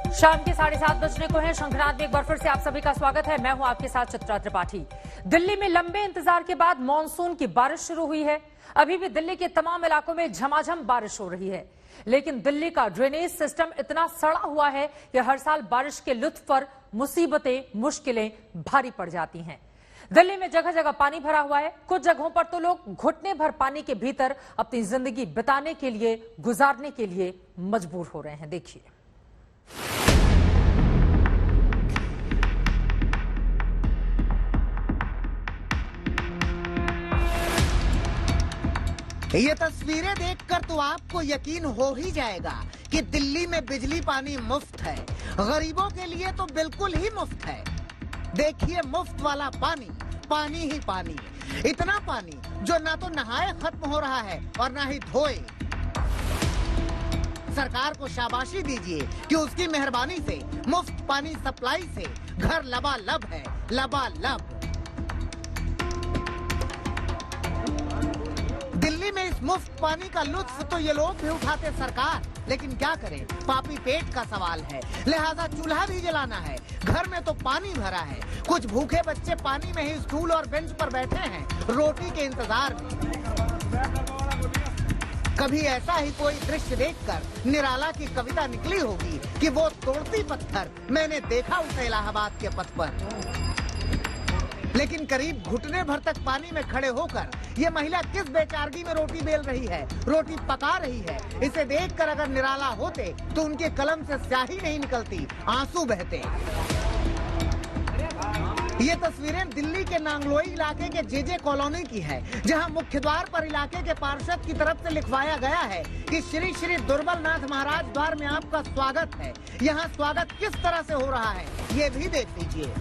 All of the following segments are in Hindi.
शाम के 7:30 बजने को है। शंखनाद में एक बार फिर से आप सभी का स्वागत है। मैं हूं आपके साथ चित्रा त्रिपाठी। दिल्ली में लंबे इंतजार के बाद मानसून की बारिश शुरू हुई है। अभी भी दिल्ली के तमाम इलाकों में झमाझम बारिश हो रही है, लेकिन दिल्ली का ड्रेनेज सिस्टम इतना सड़ा हुआ है कि हर साल बारिश के लुत्फ पर मुसीबतें, मुश्किलें भारी पड़ जाती हैं। दिल्ली में जगह जगह पानी भरा हुआ है। कुछ जगहों पर तो लोग घुटने भर पानी के भीतर अपनी जिंदगी बिताने के लिए, गुजारने के लिए मजबूर हो रहे हैं। देखिए, ये तस्वीरें देखकर तो आपको यकीन हो ही जाएगा कि दिल्ली में बिजली पानी मुफ्त है। गरीबों के लिए तो बिल्कुल ही मुफ्त है। देखिए, मुफ्त वाला पानी, पानी ही पानी, इतना पानी जो ना तो नहाए खत्म हो रहा है और ना ही धोए। सरकार को शाबाशी दीजिए कि उसकी मेहरबानी से मुफ्त पानी सप्लाई से घर लबालब है, लबालब। दिल्ली में इस मुफ्त पानी का लुत्फ तो ये लोग भी उठाते सरकार, लेकिन क्या करें, पापी पेट का सवाल है, लिहाजा चूल्हा भी जलाना है। घर में तो पानी भरा है, कुछ भूखे बच्चे पानी में ही स्टूल और बेंच पर बैठे हैं, रोटी के इंतजार में। कभी ऐसा ही कोई दृश्य देखकर निराला की कविता निकली होगी कि वो तोड़ती पत्थर मैंने देखा उसे इलाहाबाद के पथ पर। लेकिन करीब घुटने भर तक पानी में खड़े होकर ये महिला किस बेचारगी में रोटी बेल रही है, रोटी पका रही है। इसे देखकर अगर निराला होते तो उनके कलम से स्याही नहीं निकलती, आंसू बहते। ये तस्वीरें दिल्ली के नांगलोई इलाके के जेजे कॉलोनी की है, जहां मुख्य द्वार पर इलाके के पार्षद की तरफ से लिखवाया गया है कि श्री श्री दुर्बलनाथ महाराज द्वार में आपका स्वागत है। यहाँ स्वागत किस तरह से हो रहा है ये भी देख लीजिए।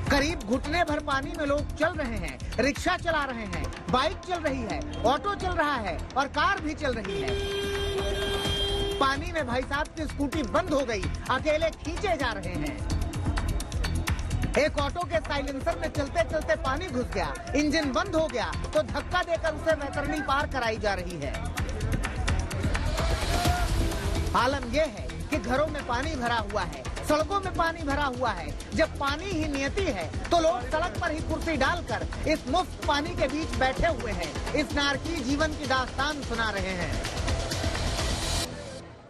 करीब घुटने भर पानी में लोग चल रहे हैं, रिक्शा चला रहे हैं, बाइक चल रही है, ऑटो चल रहा है और कार भी चल रही है। पानी में भाई साहब की स्कूटी बंद हो गई, अकेले खींचे जा रहे हैं। एक ऑटो के साइलेंसर में चलते चलते पानी घुस गया, इंजन बंद हो गया तो धक्का देकर उसे वैतरणी पार कराई जा रही है। आलम यह है कि घरों में पानी भरा हुआ है, सड़कों में पानी भरा हुआ है। जब पानी ही नियति है तो लोग सड़क पर ही कुर्सी डालकर इस मुफ्त पानी के बीच बैठे हुए हैं, इस नारकी जीवन की दास्तान सुना रहे हैं।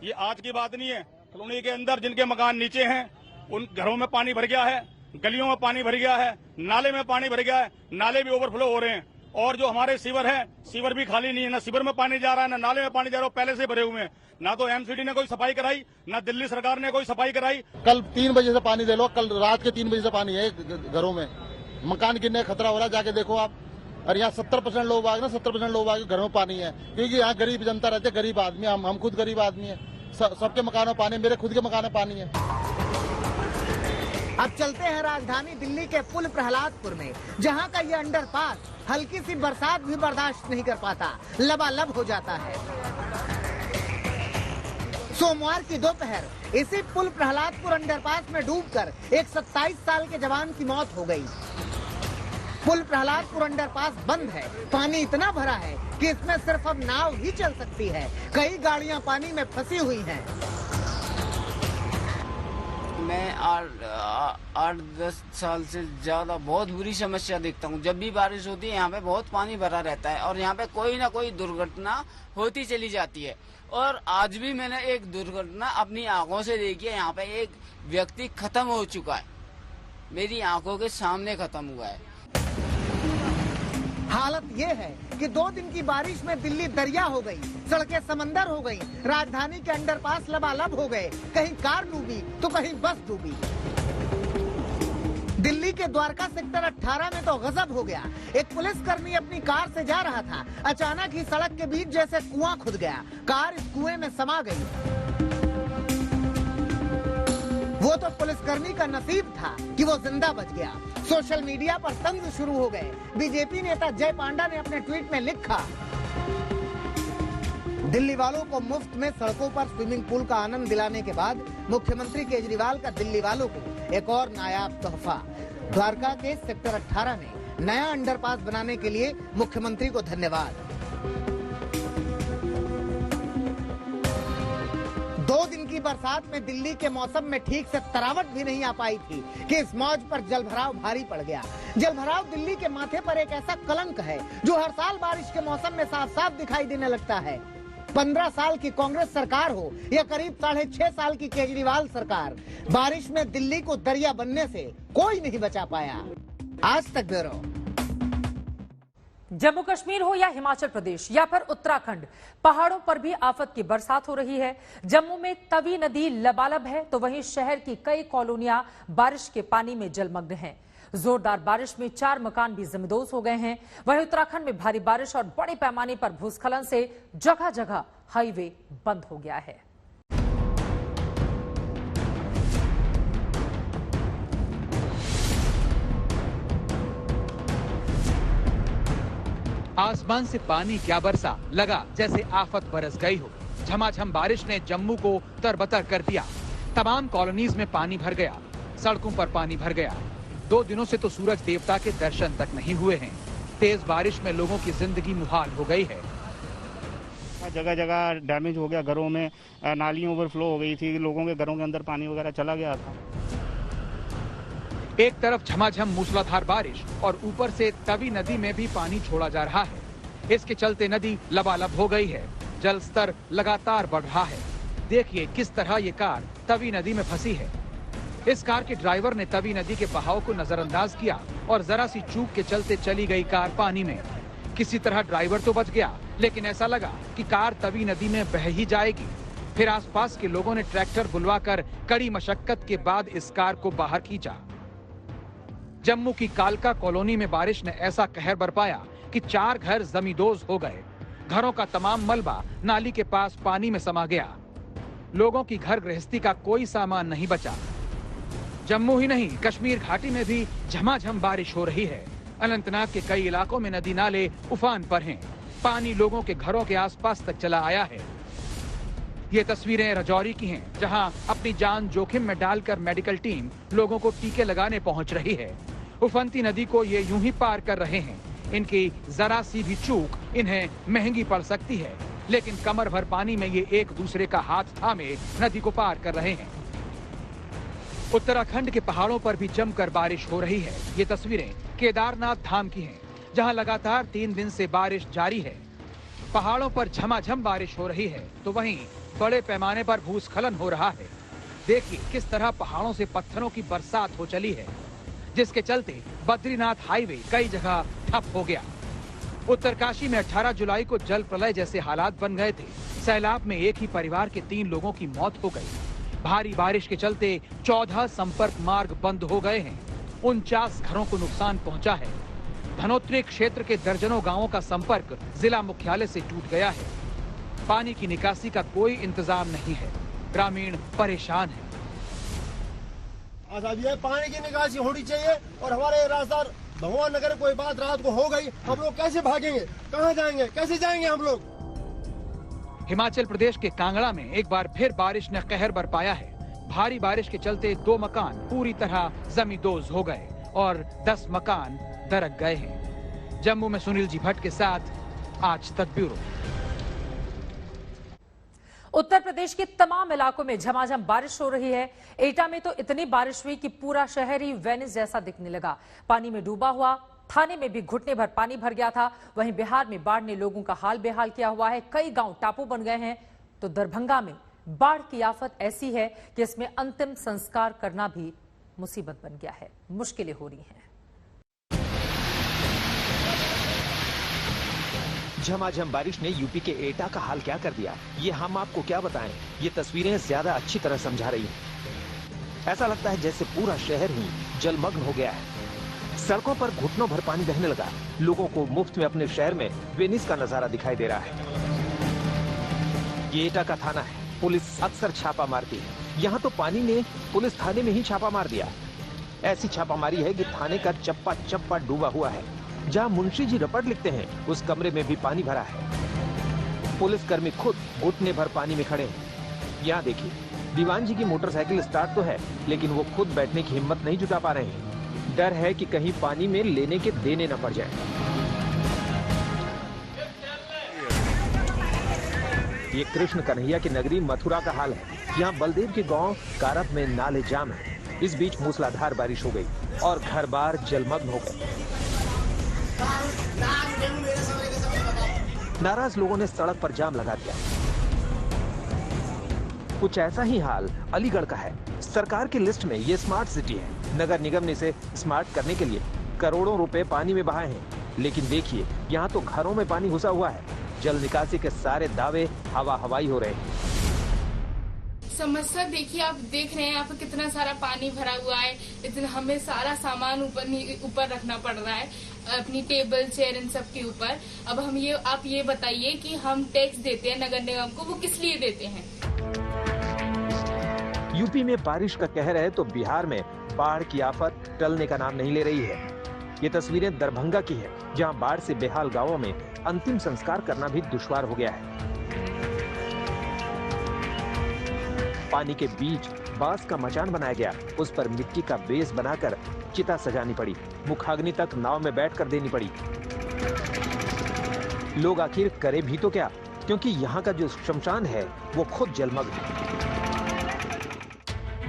ये आज की बात नहीं है। कॉलोनी के अंदर जिनके मकान नीचे हैं उन घरों में पानी भर गया है, गलियों में पानी भर गया है, नाले में पानी भर गया है, नाले भी ओवरफ्लो हो रहे हैं। और जो हमारे सीवर है, सीवर भी खाली नहीं है, ना सीवर में पानी जा रहा है, ना नाले में पानी जा रहा है, पहले से भरे हुए हैं। ना तो एमसीडी ने कोई सफाई कराई, ना दिल्ली सरकार ने कोई सफाई कराई। कल 3 बजे से पानी दे लो, कल रात के 3 बजे से पानी है घरों में। मकान गिरने का खतरा हो रहा है, जाके देखो आप। और यहाँ 70% लोग आगे ना 70% लोग आगे घरों में पानी है, क्योंकि यहाँ गरीब जनता रहते, गरीब आदमी, हम खुद गरीब आदमी है। सबके मकानों में पानी, मेरे खुद के मकान में पानी है। अब चलते हैं राजधानी दिल्ली के पुल प्रहलादपुर में, जहां का ये अंडरपास हल्की सी बरसात भी बर्दाश्त नहीं कर पाता, लबालब हो जाता है। सोमवार की दोपहर इसी पुल प्रहलादपुर अंडरपास में डूबकर एक 27 साल के जवान की मौत हो गई। पुल प्रहलादपुर अंडरपास बंद है, पानी इतना भरा है कि इसमें सिर्फ अब नाव ही चल सकती है। कई गाड़ियां पानी में फंसी हुई हैं। मैं 8-10 साल से ज्यादा बहुत बुरी समस्या देखता हूँ। जब भी बारिश होती है यहाँ पे बहुत पानी भरा रहता है और यहाँ पे कोई ना कोई दुर्घटना होती चली जाती है। और आज भी मैंने एक दुर्घटना अपनी आंखों से देखी है। यहाँ पे एक व्यक्ति खत्म हो चुका है, मेरी आंखों के सामने खत्म हुआ है। हालत ये है कि 2 दिन की बारिश में दिल्ली दरिया हो गई, सड़कें समंदर हो गई, राजधानी के अंडरपास लबालब हो गए। कहीं कार डूबी तो कहीं बस डूबी। दिल्ली के द्वारका सेक्टर 18 में तो गजब हो गया। एक पुलिसकर्मी अपनी कार से जा रहा था, अचानक ही सड़क के बीच जैसे कुआं खुद गया, कार इस कुएं में समा गई। वो तो पुलिसकर्मी का नसीब था कि वो जिंदा बच गया। सोशल मीडिया पर तंज शुरू हो गए। बीजेपी नेता जय पांडा ने अपने ट्वीट में लिखा, दिल्ली वालों को मुफ्त में सड़कों पर स्विमिंग पूल का आनंद दिलाने के बाद मुख्यमंत्री केजरीवाल का दिल्ली वालों को एक और नायाब तोहफा। द्वारका के सेक्टर 18 में नया अंडरपास बनाने के लिए मुख्यमंत्री को धन्यवाद। 2 दिन की बरसात में दिल्ली के मौसम में ठीक से तरावट भी नहीं आ पाई थी कि इस मौज पर जलभराव भारी पड़ गया। जलभराव दिल्ली के माथे पर एक ऐसा कलंक है जो हर साल बारिश के मौसम में साफ साफ दिखाई देने लगता है। 15 साल की कांग्रेस सरकार हो या करीब 6.5 साल की केजरीवाल सरकार, बारिश में दिल्ली को दरिया बनने से कोई नहीं बचा पाया। आज तक ब्यूरो। जम्मू कश्मीर हो या हिमाचल प्रदेश या फिर उत्तराखंड, पहाड़ों पर भी आफत की बरसात हो रही है। जम्मू में तवी नदी लबालब है तो वहीं शहर की कई कॉलोनियां बारिश के पानी में जलमग्न हैं। जोरदार बारिश में 4 मकान भी जमींदोज हो गए हैं। वहीं उत्तराखंड में भारी बारिश और बड़े पैमाने पर भूस्खलन से जगह जगह हाईवे बंद हो गया है। आसमान से पानी क्या बरसा, लगा जैसे आफत बरस गई हो। झमाझम बारिश ने जम्मू को तरबतर कर दिया। तमाम कॉलोनीज में पानी भर गया, सड़कों पर पानी भर गया। 2 दिनों से तो सूरज देवता के दर्शन तक नहीं हुए हैं। तेज बारिश में लोगों की जिंदगी मुहाल हो गई है। जगह जगह डैमेज हो गया, घरों में नाली ओवरफ्लो हो गई थी, लोगों के घरों के अंदर पानी वगैरह चला गया था। एक तरफ झमाझम मूसलाधार बारिश और ऊपर से तवी नदी में भी पानी छोड़ा जा रहा है। इसके चलते नदी लबालब हो गई है। जल स्तर लगातार बढ़ रहा है। देखिए किस तरह ये कार तवी नदी में फंसी है। इस कार के ड्राइवर ने तवी नदी के बहाव को नजरअंदाज किया और जरा सी चूक के चलते चली गई कार पानी में। किसी तरह ड्राइवर तो बच गया, लेकिन ऐसा लगा कि कार तवी नदी में बह ही जाएगी। फिर आसपास के लोगों ने ट्रैक्टर बुलवाकर कड़ी मशक्कत के बाद इस कार को बाहर खींचा। जम्मू की कालका कॉलोनी में बारिश ने ऐसा कहर बरपाया कि 4 घर जमींदोज हो गए। घरों का तमाम मलबा नाली के पास पानी में समा गया। लोगों की घर गृहस्थी का कोई सामान नहीं बचा। जम्मू ही नहीं, कश्मीर घाटी में भी झमाझम बारिश हो रही है। अनंतनाग के कई इलाकों में नदी नाले उफान पर हैं। पानी लोगों के घरों के आसपास तक चला आया है। ये तस्वीरें राजौरी की हैं, जहां अपनी जान जोखिम में डालकर मेडिकल टीम लोगों को टीके लगाने पहुंच रही है। उफनती नदी को ये यूं ही पार कर रहे हैं। इनकी जरा सी भी चूक इन्हें महंगी पड़ सकती है, लेकिन कमर भर पानी में ये एक दूसरे का हाथ थामे नदी को पार कर रहे हैं। उत्तराखंड के पहाड़ों पर भी जमकर बारिश हो रही है। ये तस्वीरें केदारनाथ धाम की हैं, जहां लगातार 3 दिन से बारिश जारी है। पहाड़ों पर झमाझम बारिश हो रही है तो वहीं बड़े पैमाने पर भूस्खलन हो रहा है। देखिए किस तरह पहाड़ों से पत्थरों की बरसात हो चली है, जिसके चलते बद्रीनाथ हाईवे कई जगह ठप हो गया। उत्तरकाशी में 18 जुलाई को जल प्रलय जैसे हालात बन गए थे। सैलाब में एक ही परिवार के 3 लोगों की मौत हो गई। भारी बारिश के चलते 14 संपर्क मार्ग बंद हो गए हैं। 49 घरों को नुकसान पहुंचा है। धनोत्री क्षेत्र के दर्जनों गांवों का संपर्क जिला मुख्यालय से टूट गया है। पानी की निकासी का कोई इंतजाम नहीं है। ग्रामीण परेशान है। ये पानी की निकासी होनी चाहिए और हमारे रास्ता भगवान नगर कोई बात रात को हो गई, हम लोग कैसे भागेंगे, कहाँ जाएंगे, कैसे जाएंगे हम लोग। हिमाचल प्रदेश के कांगड़ा में एक बार फिर बारिश ने कहर बरपाया है। भारी बारिश के चलते 2 मकान पूरी तरह जमींदोज हो गए और 10 मकान दरक गए हैं। जम्मू में सुनील जी भट्ट के साथ आज तक ब्यूरो। उत्तर प्रदेश के तमाम इलाकों में झमाझम बारिश हो रही है। एटा में तो इतनी बारिश हुई कि पूरा शहर ही वेनिस जैसा दिखने लगा। पानी में डूबा हुआ, थाने में भी घुटने भर पानी भर गया था। वहीं बिहार में बाढ़ ने लोगों का हाल बेहाल किया हुआ है। कई गांव टापू बन गए हैं। तो दरभंगा में बाढ़ की आफत ऐसी है कि इसमें अंतिम संस्कार करना भी मुसीबत बन गया है। मुश्किलें हो रही हैं। झमाझम बारिश ने यूपी के एटा का हाल क्या कर दिया, ये हम आपको क्या बताएं। ये तस्वीरें ज्यादा अच्छी तरह समझा रही हैं। ऐसा लगता है जैसे पूरा शहर ही जलमग्न हो गया है। सड़कों पर घुटनों भर पानी बहने लगा। लोगों को मुफ्त में अपने शहर में वेनिस का नजारा दिखाई दे रहा है। ये एटा का थाना है। पुलिस अक्सर छापा मारती है। यहाँ तो पानी ने पुलिस थाने में ही छापा मार दिया। ऐसी छापामारी है कि थाने का चप्पा चप्पा डूबा हुआ है। जहाँ मुंशी जी रपट लिखते हैं उस कमरे में भी पानी भरा है। पुलिसकर्मी खुद घुटने भर पानी में खड़े हैं। यहाँ देखिए, दीवान जी की मोटरसाइकिल स्टार्ट तो है, लेकिन वो खुद बैठने की हिम्मत नहीं जुटा पा रहे हैं। डर है कि कहीं पानी में लेने के देने न पड़ जाए। ये कृष्ण कन्हैया की नगरी मथुरा का हाल है। यहाँ बलदेव के गांव कारप में नाले जाम है। इस बीच मूसलाधार बारिश हो गई और घर बार जलमग्न हो गए। नाराज लोगों ने सड़क पर जाम लगा दिया। कुछ ऐसा ही हाल अलीगढ़ का है। सरकार की लिस्ट में ये स्मार्ट सिटी है। नगर निगम ने इसे स्मार्ट करने के लिए करोड़ों रुपए पानी में बहाए हैं, लेकिन देखिए यहाँ तो घरों में पानी घुसा हुआ है। जल निकासी के सारे दावे हवा हवाई हो रहे हैं। समस्या देखिए, आप देख रहे हैं यहाँ पे कितना सारा पानी भरा हुआ है। इतना हमें सारा सामान ऊपर रखना पड़ रहा है, अपनी टेबल चेयर इन सब के ऊपर। अब आप ये बताइए कि हम टैक्स देते हैं नगर निगम को, वो किस लिए देते हैं? यूपी में बारिश का कहर है तो बिहार में बाढ़ की आफत टलने का नाम नहीं ले रही है। ये तस्वीरें दरभंगा की है, जहां बाढ़ से बेहाल गांवों में अंतिम संस्कार करना भी दुश्वार हो गया है। पानी के बीच बांस का मचान बनाया गया, उस पर मिट्टी का बेस बनाकर चिता सजानी पड़ी। मुखाग्नि तक नाव में बैठकर देनी पड़ी। लोग आखिर करे भी तो क्या, क्योंकि यहाँ का जो शमशान है वो खुद जलमग्न है।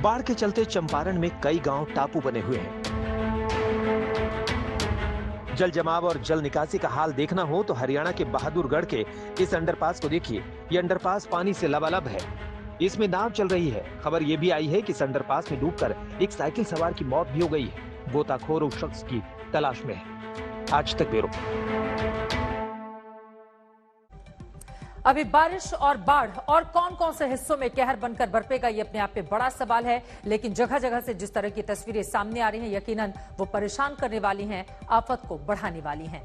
बाढ़ के चलते चंपारण में कई गांव टापू बने हुए हैं। जल जमाव और जल निकासी का हाल देखना हो तो हरियाणा के बहादुरगढ़ के इस अंडरपास को देखिए। ये अंडरपास पानी से लबालब है। इसमें नाव चल रही है। खबर ये भी आई है कि इस अंडरपास में डूबकर एक साइकिल सवार की मौत भी हो गई है। गोताखोर उस शख्स की तलाश में है। आज तक ब्यूरो। अभी बारिश और बाढ़ और कौन कौन से हिस्सों में कहर बनकर बरपेगा, ये अपने आप में बड़ा सवाल है। लेकिन जगह जगह से जिस तरह की तस्वीरें सामने आ रही हैं, यकीनन वो परेशान करने वाली हैं, आफत को बढ़ाने वाली हैं।